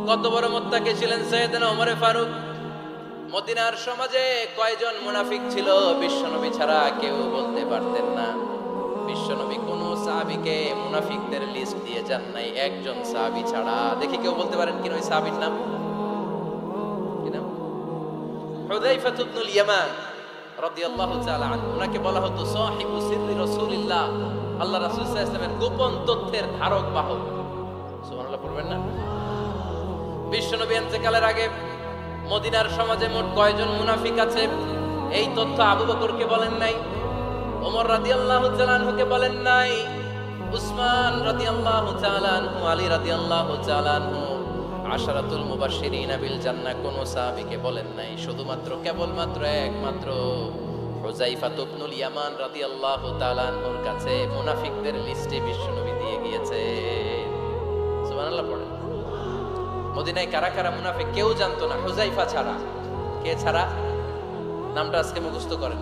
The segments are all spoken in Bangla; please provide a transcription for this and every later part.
কত বড় মুত্তাকি ছিলেন সাইয়েদনা ওমর ফারুক। মদিনার সমাজে কয়জন মুনাফিক ছিল বিশ্বনবী ছাড়া কেউ বলতে পারতেন না। বিশ্বনবী কোন সাহাবীকে মুনাফিকদের লিস্ট দিয়ে যান নাই, একজন সাহাবী ছাড়া। দেখি কেউ বলতে পারেন কিনা ওই সাহাবীর নাম? কি নাম? হুযায়ফা ইবনুল ইয়ামান রাদিয়াল্লাহু তাআলা আনহু। ওনাকে বলা হতো সাহিবু সিররি রাসূলিল্লাহ, আল্লাহ রাসূল সাল্লাল্লাহু আলাইহি ওয়াসাল্লামের গোপন তথ্যের ধারক বাহক। সুবহানাল্লাহ পড়বেন না? বিশ্বনবী ইন্তেকালের আগে মদিনার সমাজে মোট কয়জন মুনাফিক আছে এই তথ্য আবু বকরকে বলেন নাই, ওমর রাদিয়াল্লাহু তাআলা আনহুকে বলেন নাই, উসমান রাদিয়াল্লাহু তাআলা আনহু, আলী রাদিয়াল্লাহু তাআলা আনহু, আশারাতুল মুবাশশিরিন বিল জান্নাহ কোন সাহাবীকে বলেন নাই। শুধুমাত্র কেবলমাত্র একমাত্র হুযায়ফা ইবনুল ইয়ামান রাদিয়াল্লাহু তাআলা আনহুর কাছে মুনাফিকদের লিস্টে বিশ্বনবী দিয়ে গিয়েছে। সুবহানাল্লাহ পড়েন। মদিনায় কারা কারা মুনাফিক কেউ জানতো না হুযায়ফা ছাড়া। কে ছাড়া? নামটা আজকে মুখস্থ করেন,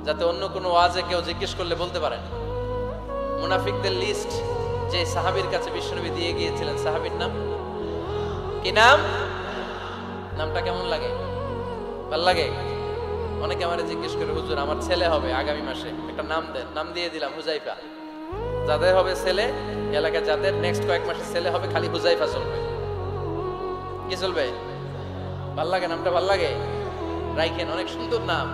যাতে অন্য কোনো ওয়াজে কেউ জিজ্ঞেস করলে বলতে পারেন। মুনাফিকদের লিস্ট যে সাহাবীর কাছে বিশ্বনবী দিয়ে গিয়েছিলেন, সাহাবীর নাম কি? নাম? নামটা কেমন লাগে? ভালো লাগে? অনেকে আমারে জিজ্ঞেস করে, হুজুর আমার ছেলে হবে আগামী মাসে, একটা নাম দেন। নাম দিয়ে দিলাম হুযায়ফা। যাদের হবে ছেলে, এলাকায় যাদের নেক্সট কয়েক মাসে ছেলে হবে, খালি হুযায়ফা চলবে। কি চলবে? ভাল লাগে? নামটা ভাল লাগে? রাইখেন, অনেক সুন্দর নাম।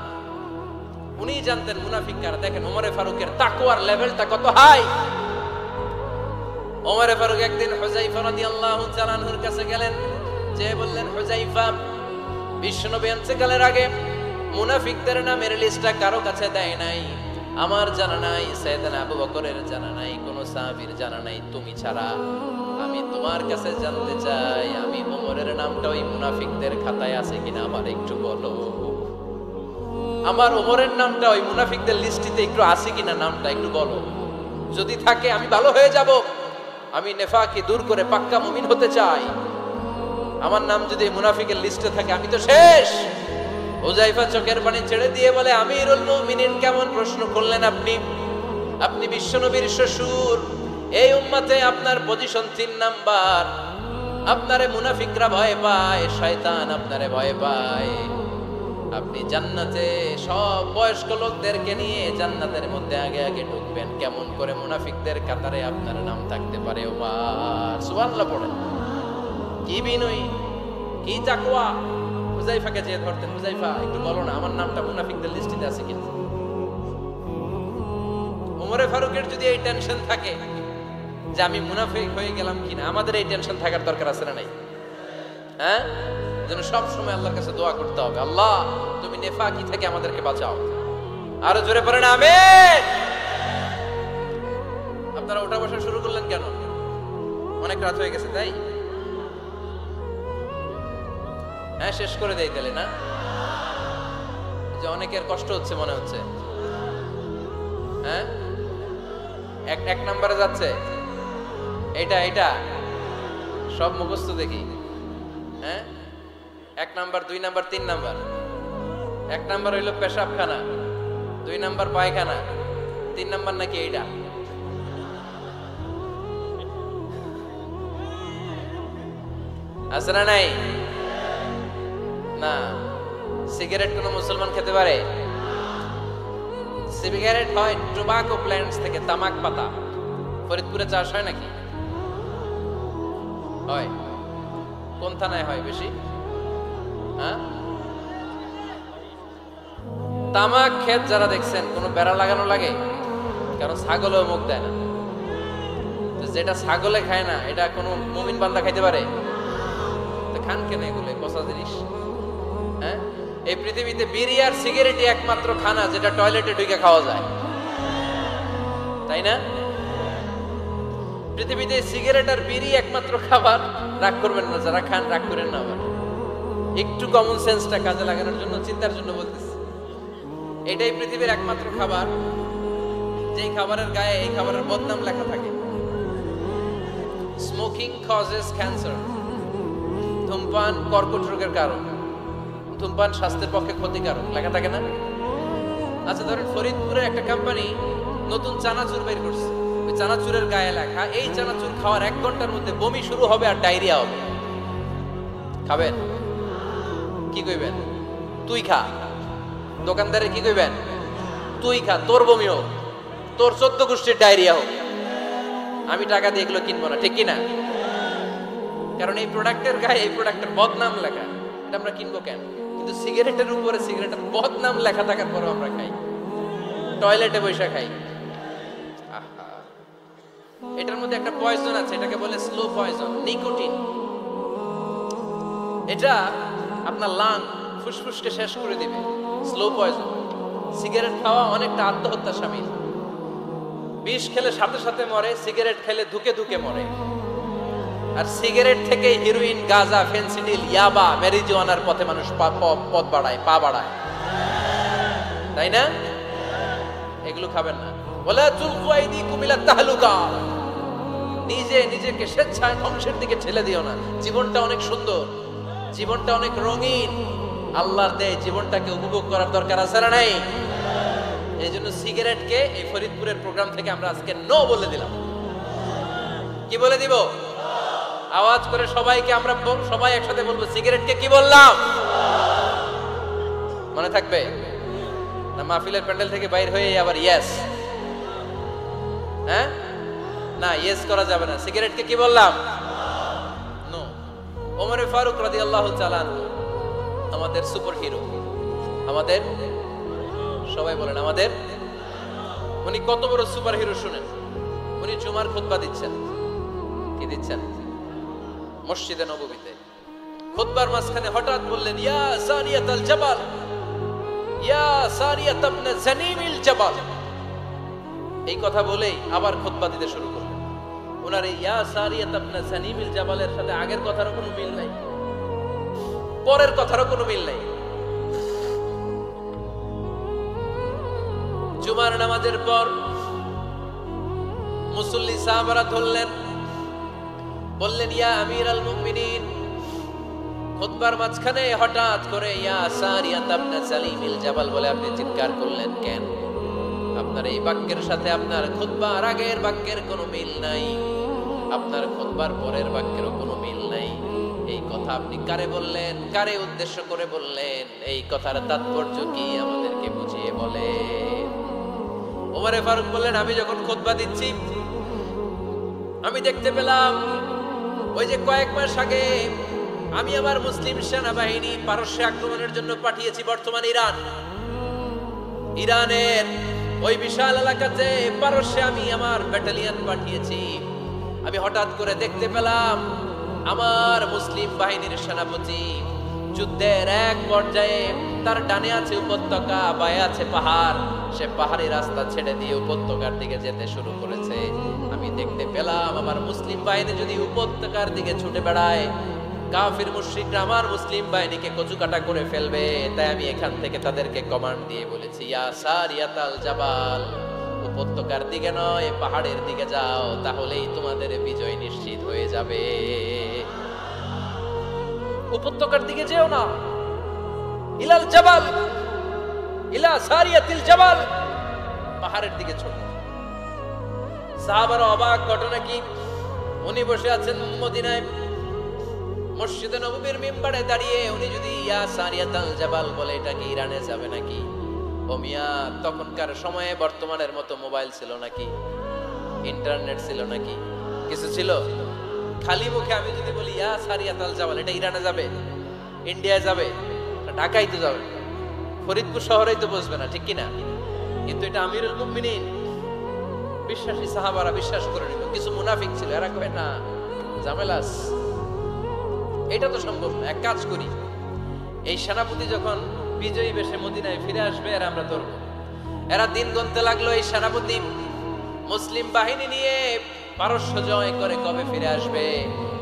উনি জানতেন মুনাফিক কারা। দেখেন ওমরে ফারুকের তাকওয়ার লেভেলটা কত হাই। ওমরে ফারুক একদিন হুযায়ফা রাদিয়াল্লাহু তাআলা আনহুর কাছে গেলেন, যে বললেন, হুযায়ফা, বিশ্বনবী ইন্তেকালের আগে মুনাফিকদের নামের লিস্টটা কারো কাছে দেয় নাই, আমার জানা নাই, সাইয়েদনা আবু বকরের জানা নাই, কোন সাহাবীর জানা নাই, তুমি ছাড়া। আমি তোমার কাছে জানতে চাই, আমি ওমরের নামটা ওই মুনাফিকদের খাতায় আছে কিনা আমার একটু বলো। আমার ওমরের নামটা ওই মুনাফিকদের লিস্টিতে একটু আছে কিনা, নামটা একটু বলো। যদি থাকে আমি ভালো হয়ে যাব, আমি নেফাকি দূর করে পাক্কা মুমিন হতে চাই। আমার নাম যদি মুনাফিকের লিস্টে থাকে আমি তো শেষ। হুযায়ফা চোখের পানি ছেড়ে দিয়ে বলে, আমিরুল মুমিনিন, কেমন প্রশ্ন করলেন আপনি? আপনি বিশ্বনবীর শ্বশুর, এই উম্মতে আপনার পজিশন 3 নাম্বার। আপনারে মুনাফিকরা ভয় পায়, শয়তান আপনারে ভয় পায়। আপনি জান্নাতে সব বয়স্ক লোকদেরকে নিয়ে জান্নাতের মধ্যে আগে আগে ঢুকবেন, কেমন করে মুনাফিকদের কাতারে আপনার নাম থাকতে পারে? ওমর সুবহানাল্লাহ পড়েন। কি বিনয়ী, কি তাকওয়া। হুযায়ফাকে যে ধরতেন, হুযায়ফা একটু বলো না আমার নামটা মুনাফিকদের লিস্টিতে আছে কিনা। ওমরে ফারুকের যদি এই টেনশন থাকে যে আমি মুনাফিক হয়ে গেলাম কিনা, আমাদের এই টেনশন থাকার দরকার আছে না নাই? হ্যাঁ, যেন সব সময় আল্লাহর কাছে দোয়া করতে হবে, আল্লাহ তুমি নেফাকি থেকে আমাদেরকে বাঁচাও। আরো জোরে পড়েন আমিন। আপনারা ওঠা বসা শুরু করলেন কেন? অনেক রাত হয়ে গেছে তাই? হ্যাঁ, শেষ করে দেই তাহলে না? যে অনেকের কষ্ট হচ্ছে মনে হচ্ছে। হ্যাঁ, এক নাম্বারে যাচ্ছে এইটা সব মুখস্থ দেখি। হ্যাঁ, 1 নাম্বার, 2 নাম্বার, 3 নাম্বার। 1 নাম্বার হইল পেশাবখানা, 2 নাম্বার পায়খানা, 3 নাম্বার নাকি এইটা। আছে না নাই? না, সিগারেট কোন মুসলমান খেতে পারে? সিগারেট হয় টোবাকো প্ল্যান্টস থেকে, তামাক পাতা। ফরিদপুরে চাষ হয় নাকি? হয়। কোন থানায় হয় বেশি? হ্যাঁ, তামাক ক্ষেত যারা দেখছেন কোনো বেড়া লাগানো লাগে? কারণ ছাগলেও মুখ দেয় না। তো যেটা ছাগলে খায় না এটা কোনো মুমিন বান্দা খাইতে পারে? তো খান কেন এগুলো, পচা জিনিস? হ্যাঁ, এই পৃথিবীতে বিড়ি আর সিগারেটই একমাত্র খানা যেটা টয়লেটে ঢুকে খাওয়া যায়, তাই না? পৃথিবীতে সিগারেট আর বিড়ি একমাত্র খাবার। রাগ করবেন না, যারা খান রাগ করেন না। আবার একটু কমন সেন্সটা কাজে লাগানোর জন্য, চিন্তার জন্য বলতেছি। এটাই পৃথিবীর একমাত্র খাবার যেই খাবারের গায়ে এই খাবারের বদনাম লেখা থাকে, স্মোকিং কজেস ক্যান্সার। ধূমপান কর্কট রোগের কারণ, ধূমপান স্বাস্থ্যের পক্ষে ক্ষতিকারক লেখা থাকে না? আচ্ছা ধরেন ফরিদপুরে একটা কোম্পানি নতুন চানাচুর বের করছে, ওই চানাচুরের গায়ে লেখা এই চানাচুর খাওয়ার 1 ঘন্টার মধ্যে বমি শুরু হবে আর ডায়রিয়া হবে। খাবেন? কি কইবেন? তুই খা। দোকানদারে কি কইবেন? তুই খা, তোর বমি হোক, তোর 14 গোষ্ঠীর ডায়রিয়া হোক, আমি টাকা দিয়ে এগুলো কিনবো না, ঠিক কিনা? কারণ এই প্রোডাক্টের গায়ে এই প্রোডাক্টের বদনাম লেখা, এটা আমরা কিনবো কেন? কিন্তু সিগারেটের উপরে সিগারেটের বদনাম লেখা থাকার পরেও আমরা খাই, টয়লেটে বসে খাই। এটার মধ্যে একটা পয়জন আছে, এটাকে বলে স্লো পয়জন, নিকোটিন। এটা আপনার লাং ফুসফুসকে শেষ করে দিবে, স্লো পয়জন। সিগারেট খাওয়া অনেকটা আত্মহত্যা শামিল। বিষ খেলে সাথে সাথে মরে, সিগারেট খেলে ধুকে ধুকে মরে। আর সিগারেট থেকে হিরোইন, গাঁজা, ফেন্সিডিল, ইয়াবা, ম্যারিজুয়ানার পথে মানুষ পথ বাড়ায়, পা বাড়ায়, তাই না? এগুলো খাবেন না। ওয়ালা তুলকু আইদিকুম ইলা তাহলুকা, নিজে নিজেকে স্বেচ্ছায় ধ্বংসের দিকে ঠেলে দিও না। জীবনটা অনেক সুন্দর, জীবনটা অনেক রঙিন, আল্লাহর দেয় জীবনটাকে উপভোগ করার দরকার আছে না নাই? এই জন্য সিগারেটকে এই ফরিদপুরের প্রোগ্রাম থেকে আমরা আজকে নো বলে দিলাম। কি বলে দিব? আওয়াজ করে সবাইকে আমরা সবাই একসাথে বলবো, সিগারেটকে কি বললাম? মনে থাকবে না? মাহফিলের প্যান্ডেল থেকে বাইর হয়ে আবার ইয়েস, হ্যাঁ না, ইয়েস করা যাবে না। সিগারেটকে কি বললাম? নো। ওমর ফারুক রাদিয়াল্লাহু তাআলা আনহু আমাদের সুপার হিরো, আমাদের সবাই বলেন আমাদের, উনি কত বড় সুপার হিরো শুনেন। উনি জুমার খুতবা দিচ্ছেন। কি দিচ্ছেন? মসজিদে নববীতে। খুতবার মাঝখানে হঠাৎ বললেন, ইয়া সারিয়াতাল জাবাল, ইয়া সারিয়াত ইবনে জানিমিল জাবাল। এই কথা বলেই আবার খুতবা দিতে শুরু করলেন। ওনার এই ইয়া সারিয়াত ইবনে জানিমিল জাবালের সাথে আগের কথারও কোনো মিল নাই, পরের কথারও কোনো মিল নাই। জুমার নামাজের পর মুসল্লি সাহাবারা ধরলেন, বললেন, ইয়া আমিরাল মুমিনিন। খুতবার মাঝখানে হঠাৎ করে ইয়া সারিয়াত ইবনে জালিমিল জাবাল বলে আপনি চিৎকার করলেন কেন? আপনার এই বাক্যের সাথে আপনার খুতবার আগের বাক্যের কোনো মিল নাই, আপনার খুতবার পরের বাক্যেরও কোনো মিল নাই। এই কথা আপনি কারে বললেন? কারে উদ্দেশ্য করে বললেন? এই কথার তাৎপর্য কি আমাদেরকে বুঝিয়ে বলেন। ওমরে ফারুক বললেন, আমি যখন খুতবা দিচ্ছি আমি দেখতে পেলাম ওই যে কয়েক মাস আগে আমি আমার মুসলিম সেনাবাহিনী পারস্যে আক্রমণের জন্য পাঠিয়েছি, বর্তমান ইরানের ওই বিশাল এলাকাতে পারস্যে আমি আমার ব্যাটালিয়ন পাঠিয়েছি। আমি হঠাৎ করে দেখতে পেলাম আমার মুসলিম বাহিনীর সেনাপতি যুদ্ধের এক পর্যায়ে তার ডানে আছে উপত্যকা, বায়ে আছে পাহাড়, সে পাহাড়ি রাস্তা ছেড়ে দিয়ে উপত্যকার দিকে যেতে শুরু করেছে। আমি দেখতে পেলাম আমার মুসলিম বাহিনী যদি উপত্যকার দিকে ছুটে বেড়ায়, কাফির মুশরিকরা আমার মুসলিম বাহিনীকে কচুকাটা করে ফেলবে। তাই আমি এখান থেকে তাদেরকে কমান্ড দিয়ে বলেছি, ইয়া সারিয়াতাল জাবাল, উপত্যকার দিকে নয় পাহাড়ের দিকে যাও, তাহলেই তোমাদের বিজয় নিশ্চিত হয়ে যাবে। উপত্যকার দিকে যেও না, ইলাল জাবাল, ইলা সারিয়াতিল জাবাল, পাহাড়ের দিকে ছোট। সাহাবারা অবাক, ঘটনা কি? উনি বসে আছেন মদিনায় মসজিদে নববীর মিম্বারে দাঁড়িয়ে, উনি যদি ইয়া সারিয়াতাল জাবাল বলে, এটা কি ইরানে যাবে নাকি? ও মিয়া, তখনকার সময়ে বর্তমানের মতো মোবাইল ছিল নাকি? ইন্টারনেট ছিল নাকি? কিছু ছিল? খালি মুখে আমি যদি বলি ইয়া সারিয়াতাল জাবাল, এটা ইরানে যাবে, ইন্ডিয়ায় যাবে, ঢাকায় তো যাবে, ফরিদপুর শহরেই তো বসবে না, ঠিক কিনা? কিন্তু এটা আমিরুল মুমিনিন, বিশ্বাসী সাহাবারা বিশ্বাস করে নিল। কিছু মুনাফিক ছিল, এরা কয় না, ঝামেলাস, এটা তো সম্ভব না। এক কাজ করি, এই সেনাপতি যখন বিজয়ী বেশে মদিনায় ফিরে আসবে, এরা আমরা ধরবো। এরা দিন গুনতে লাগলো, এই সেনাপতি মুসলিম বাহিনী নিয়ে পারস্য জয় করে কবে ফিরে আসবে।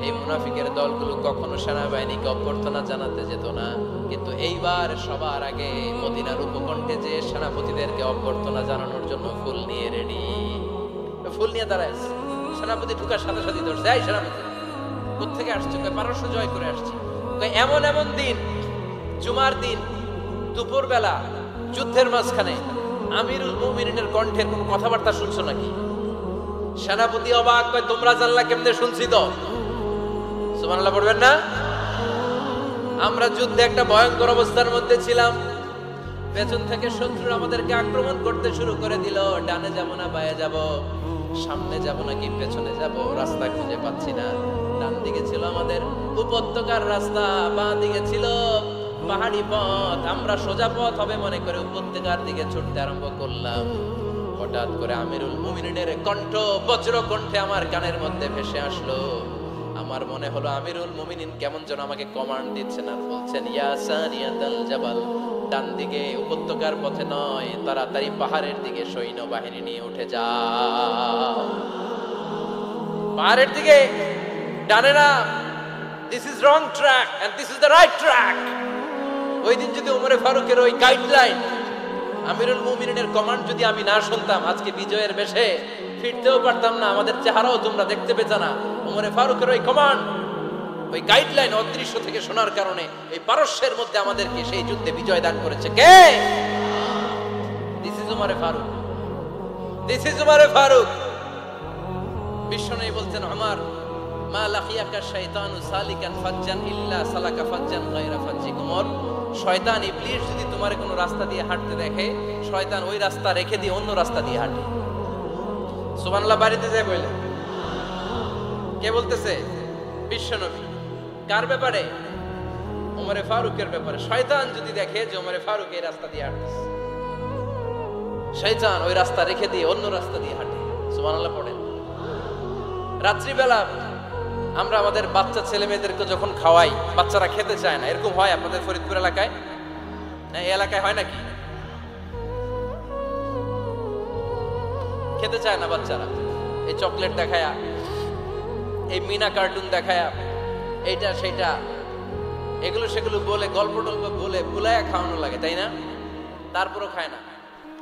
এই মুনাফিকের দলগুলো কখনো সেনাবাহিনীকে অভ্যর্থনা জানাতে যেত না, কিন্তু এইবার সবার আগে মদিনার উপকণ্ঠে যে সেনাপতিদেরকে অভ্যর্থনা জানানোর জন্য ফুল নিয়ে রেডি, ফুল নিয়ে দাঁড়ায়। সেনাপতি ঢুকার সাথে সাথে ধরছে, এই সেনাপতি কোথেকে আসছে? পারস্য জয় করে আসছে। এমন এমন দিন, জুমার দিন দুপুর বেলা যুদ্ধের মাঝখানে আমিরুল মুমিনিনের কণ্ঠের কোন কথাবার্তা শুনছো নাকি? সেনাপতি অবাক, কয় তোমরা জানলা কেমনে? শুনছি তো। সুবহানাল্লাহ পড়বেন না? আমরা যুদ্ধে একটা ভয়ঙ্কর অবস্থার মধ্যে ছিলাম। পেছন থেকে শত্রু আমাদেরকে আক্রমণ করতে শুরু করে দিল। ডানে যাব না বায়ে যাব, সামনে যাব নাকি পেছনে যাব, রাস্তা খুঁজে পাচ্ছি না। ডান দিকে ছিল আমাদের উপত্যকার রাস্তা, বাঁ দিকে ছিল পাহাড়ি পথ। আমরা সোজা পথ হবে মনে করে উপত্যকার দিকে ছুটতে আরম্ভ করলাম। হঠাৎ করে আমিরুল মুমিনিনের কণ্ঠ বজ্র কণ্ঠে আমার কানের মধ্যে ভেসে আসলো। আমার মনে হলো আমিরুল মুমিনিন কেমন যেন আমাকে কমান্ড দিচ্ছেন আর বলছেন, ইয়া সানিয়াতাল জাবাল, ডান দিকে উপত্যকার পথে নয়, তাড়াতাড়ি পাহাড়ের দিকে সৈন্যবাহিনী নিয়ে উঠে যাও। পাহাড়ের দিকে, ডানে না। This is wrong track and this is the right track. ওই দিন যদি ওমরে ফারুকের ওই গাইডলাইন, আমিরুল মুমিনিনের কমান্ড যদি আমি না শুনতাম, আজকে বিজয়ের বেশে ফিরতেও পারতাম না, আমাদের চেহারাও তোমরা দেখতে পেতে না। ওমরে ফারুকের ওই কমান্ড, ওই গাইডলাইন অদৃশ্য থেকে শোনার কারণে এই পারস্যের মধ্যে আমাদেরকে সেই যুদ্ধে বিজয় দান করেছে কে? দিস ইজ ওমরে ফারুক, দিস ইজ ওমরে ফারুক। বিশ্বনবী বলছেন, আমার মা লাকিয়াকা শাইতানু সালিকান ফাজ্জান ইল্লা সালাকা ফাজ্জান গায়রা ফাজ্জিক। ওমর, শয়তান ইবলিস যদি তোমার কোনো রাস্তা দিয়ে হাঁটতে দেখে, শয়তান ওই রাস্তা রেখে দিয়ে অন্য রাস্তা দিয়ে হাঁটে। সুবহানাল্লাহ। বাড়িতে যায় বলে কে বলতেছে? বিশ্বনবী। কার ব্যাপারে? ওমরে ফারুকের ব্যাপারে। শয়তান যদি দেখে যে ওমরে ফারুক এই রাস্তা দিয়ে হাঁটতেছে, শয়তান ওই রাস্তা রেখে দিয়ে অন্য রাস্তা দিয়ে হাঁটে। সুবহানাল্লাহ পড়েন। রাত্রিবেলা আমরা আমাদের বাচ্চা ছেলে মেয়েদেরকে যখন খাওয়াই, বাচ্চারা খেতে চায় না, এরকম হয় আপনাদের ফরিদপুর এলাকায়? না, এই এলাকায় হয় নাকি? খেতে চায় না বাচ্চারা, এই চকলেট দেখায়া, এই মিনা কার্টুন দেখায়া, এইটা সেইটা, এগুলো সেগুলো বলে, গল্প টল্প বলে ভুলায়া খাওয়ানো লাগে, তাই না? তারপরও খায় না।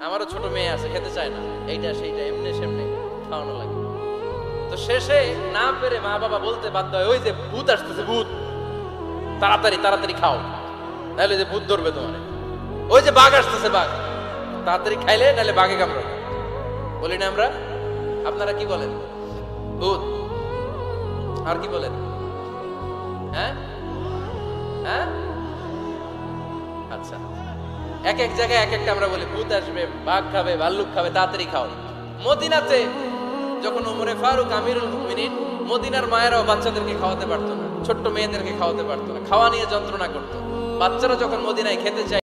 আমারও ছোট মেয়ে আছে, খেতে চায় না, এইটা সেইটা এমনি সেমনি খাওয়ানো লাগে। তো শেষে না পেরে মা বাবা বলতে বাধ্য হয়, ওই যে ভূত আসতেছে, ভূত, তাড়াতাড়ি তাড়াতাড়ি খাও, নাহলে যে ভূত ধরবে তোমার। ওই যে বাঘ আসতেছে, বাঘ, তাড়াতাড়ি খাইলে নাহলে বাঘে কামড়াবে। বলি না আমরা? আপনারা কি বলেন? ভূত। আর কি বলেন? হ্যাঁ হ্যাঁ, আচ্ছা। এক এক জায়গায় এক একটা আমরা বলি, ভূত আসবে, বাঘ খাবে, ভাল্লুক খাবে, তাড়াতাড়ি খাও। মদিনাতে যখন ওমরে ফারুক আমিরুল মুমিনিন, মদিনার মায়েরাও বাচ্চাদেরকে খাওয়াতে পারতো না, ছোট্ট মেয়েদেরকে খাওয়াতে পারতো না, খাওয়া নিয়ে যন্ত্রণা করতো। বাচ্চারা যখন মদিনায় খেতে চায়